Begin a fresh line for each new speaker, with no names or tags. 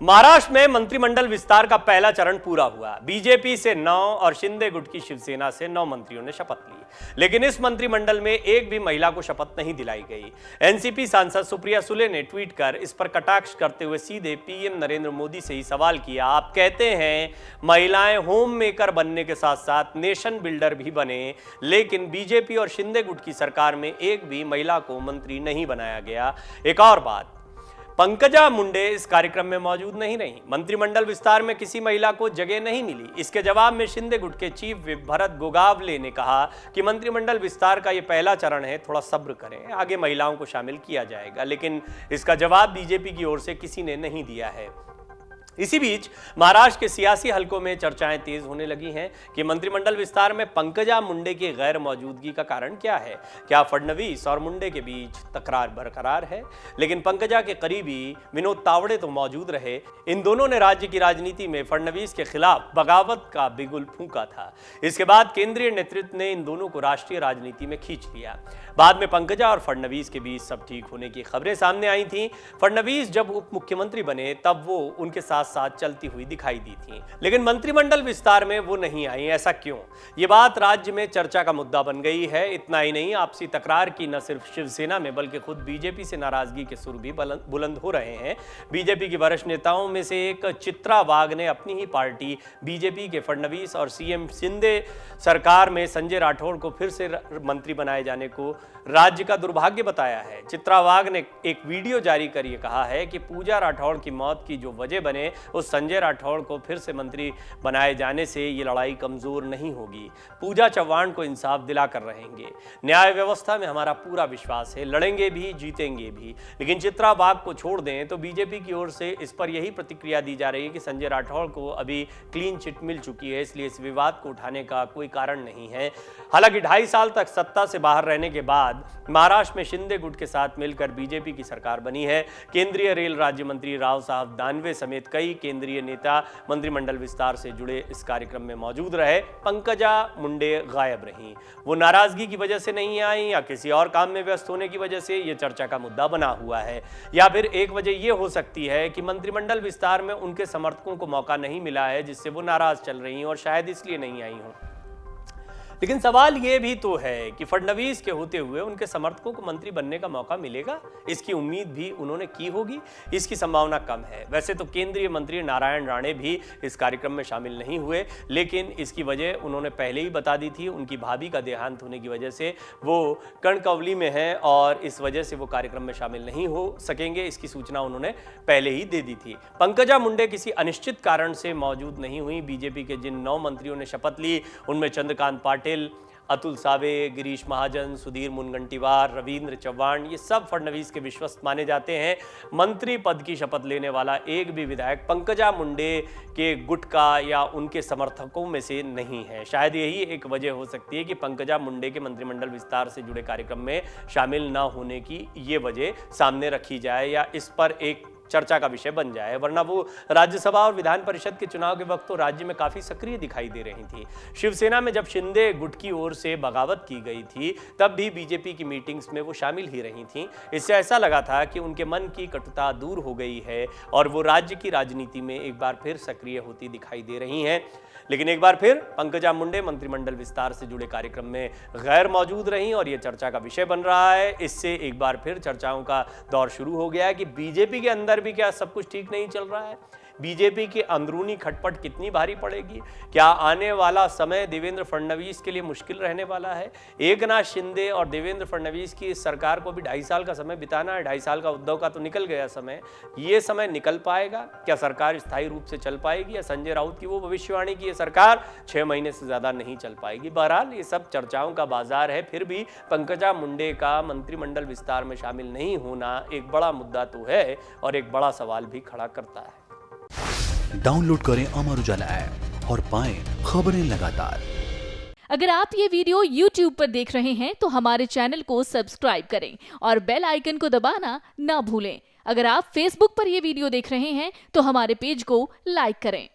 महाराष्ट्र में मंत्रिमंडल विस्तार का पहला चरण पूरा हुआ। बीजेपी से 9 और शिंदे गुट की शिवसेना से 9 मंत्रियों ने शपथ ली, लेकिन इस मंत्रिमंडल में एक भी महिला को शपथ नहीं दिलाई गई। एनसीपी सांसद सुप्रिया सुले ने ट्वीट कर इस पर कटाक्ष करते हुए सीधे पीएम नरेंद्र मोदी से ही सवाल किया। आप कहते हैं महिलाएं होम मेकर बनने के साथ साथ नेशन बिल्डर भी बने, लेकिन बीजेपी और शिंदे गुट की सरकार में एक भी महिला को मंत्री नहीं बनाया गया। एक और बात, पंकजा मुंडे इस कार्यक्रम में मौजूद नहीं रही। मंत्रिमंडल विस्तार में किसी महिला को जगह नहीं मिली। इसके जवाब में शिंदे गुट के चीफ व्हिप भरत गोगावले ने कहा कि मंत्रिमंडल विस्तार का यह पहला चरण है, थोड़ा सब्र करें, आगे महिलाओं को शामिल किया जाएगा। लेकिन इसका जवाब बीजेपी की ओर से किसी ने नहीं दिया है। इसी बीच महाराष्ट्र के सियासी हलकों में चर्चाएं तेज होने लगी हैं कि मंत्रिमंडल विस्तार में पंकजा मुंडे की गैर मौजूदगी का कारण क्या है। क्या फडणवीस और मुंडे के बीच तकरार बरकरार है? लेकिन पंकजा के करीबी विनोद तावड़े तो मौजूद रहे। इन दोनों ने राज्य की राजनीति में फडणवीस के खिलाफ बगावत का बिगुल फूंका था। इसके बाद केंद्रीय नेतृत्व ने इन दोनों को राष्ट्रीय राजनीति में खींच लिया। बाद में पंकजा और फडणवीस के बीच सब ठीक होने की खबरें सामने आई थी। फडणवीस जब उप मुख्यमंत्री बने तब वो उनके साथ चलती हुई दिखाई दी थी, लेकिन मंत्रिमंडल विस्तार में वो नहीं आई। ऐसा क्यों? ये बात राज्य में चर्चा का मुद्दा बन गई है। इतना ही नहीं, आपसी तकरार की न सिर्फ शिवसेना में बल्कि खुद बीजेपी से नाराजगी के सुर भी बुलंद हो रहे हैं। बीजेपी की वरिष्ठ नेताओं में से एक चित्रा वाघ ने अपनी ही पार्टी बीजेपी के फडणवीस और सीएम शिंदे सरकार में संजय राठौड़ को फिर से मंत्री बनाए जाने को राज्य का दुर्भाग्य बताया है। चित्रा वाघ ने एक वीडियो जारी कर यह कहा है कि पूजा राठौड़ की मौत की जो वजह बने उस संजय राठौड़ को फिर से मंत्री बनाए जाने से ये लड़ाई कमजोर नहीं होगी। पूजा चव्हाण को इंसाफ दिलाकर रहेंगे। न्याय व्यवस्था में हमारा पूरा विश्वास है, लड़ेंगे भी जीतेंगे भी। लेकिन चित्रा वाघ को छोड़ दें तो बीजेपी की ओर से इस पर यही प्रतिक्रिया दी जा रही है कि संजय राठौड़ को अभी क्लीन चिट मिल चुकी है, इसलिए इस विवाद को उठाने का कोई कारण नहीं है। हालांकि 2.5 साल तक सत्ता से बाहर रहने के बाद महाराष्ट्र में शिंदे गुट के साथ मिलकर बीजेपी की सरकार बनी है। केंद्रीय रेल राज्य मंत्री राव साहब दानवे समेत कई केंद्रीय नेता मंत्रिमंडल विस्तार से जुड़े इस कार्यक्रम में मौजूद रहे। पंकजा मुंडे गायब रहीं। वो नाराजगी की वजह से नहीं आई या किसी और काम में व्यस्त होने की वजह से ये चर्चा का मुद्दा बना हुआ है, या फिर एक वजह ये हो सकती है कि मंत्रिमंडल विस्तार में उनके समर्थकों को मौका नहीं मिला है, जिससे वो नाराज चल रही हैं और शायद इसलिए नहीं आई हों। लेकिन सवाल यह भी तो है कि फडणवीस के होते हुए उनके समर्थकों को मंत्री बनने का मौका मिलेगा। इसकी उम्मीद भी उन्होंने की होगी, इसकी संभावना कम है। वैसे तो केंद्रीय मंत्री नारायण राणे भी इस कार्यक्रम में शामिल नहीं हुए, लेकिन इसकी वजह उन्होंने पहले ही बता दी थी। उनकी भाभी का देहांत होने की वजह से वो कणकवली में हैं और इस वजह से वो कार्यक्रम में शामिल नहीं हो सकेंगे, इसकी सूचना उन्होंने पहले ही दे दी थी। पंकजा मुंडे किसी अनिश्चित कारण से मौजूद नहीं हुई। बीजेपी के जिन 9 मंत्रियों ने शपथ ली उनमें चंद्रकांत पाटिल, अतुल सावे, गिरीश महाजन, सुधीर मुनगंटीवार, रविंद्र चव्हाण, ये सब फडणवीस के विश्वस्त माने जाते हैं। मंत्री पद की शपथ लेने वाला एक भी विधायक पंकजा मुंडे के गुट का या उनके समर्थकों में से नहीं है। शायद यही एक वजह हो सकती है कि पंकजा मुंडे के मंत्रिमंडल विस्तार से जुड़े कार्यक्रम में शामिल न होने की ये वजह सामने रखी जाए या इस पर एक चर्चा का विषय बन जाए, वरना वो राज्यसभा और विधान परिषद के चुनाव के वक्त तो राज्य में काफी सक्रिय दिखाई दे रही थी। शिवसेना में जब शिंदे गुट की ओर से बगावत की गई थी तब भी बीजेपी की मीटिंग्स में वो शामिल ही रही थी। इससे ऐसा लगा था कि उनके मन की कटुता दूर हो गई है और वो राज्य की राजनीति में एक बार फिर सक्रिय होती दिखाई दे रही हैं। लेकिन एक बार फिर पंकजा मुंडे मंत्रिमंडल विस्तार से जुड़े कार्यक्रम में गैर मौजूद रहीं और ये चर्चा का विषय बन रहा है। इससे एक बार फिर चर्चाओं का दौर शुरू हो गया है कि बीजेपी के अंदर भी क्या सब कुछ ठीक नहीं चल रहा है। बीजेपी की अंदरूनी खटपट कितनी भारी पड़ेगी? क्या आने वाला समय देवेंद्र फडणवीस के लिए मुश्किल रहने वाला है? एकनाथ शिंदे और देवेंद्र फडणवीस की सरकार को भी 2.5 साल का समय बिताना है। 2.5 साल का उद्धव का तो निकल गया समय, ये समय निकल पाएगा? क्या सरकार स्थायी रूप से चल पाएगी या संजय राउत की वो भविष्यवाणी की सरकार 6 महीने से ज्यादा नहीं चल पाएगी? बहरहाल ये सब चर्चाओं का बाजार है। फिर भी पंकजा मुंडे का मंत्रिमंडल विस्तार में शामिल नहीं होना एक बड़ा मुद्दा तो है और एक बड़ा सवाल भी खड़ा करता है।
डाउनलोड करें अमर उजाला ऐप और पाएं खबरें लगातार।
अगर आप ये वीडियो YouTube पर देख रहे हैं तो हमारे चैनल को सब्सक्राइब करें और बेल आइकन को दबाना ना भूलें। अगर आप Facebook पर ये वीडियो देख रहे हैं तो हमारे पेज को लाइक करें।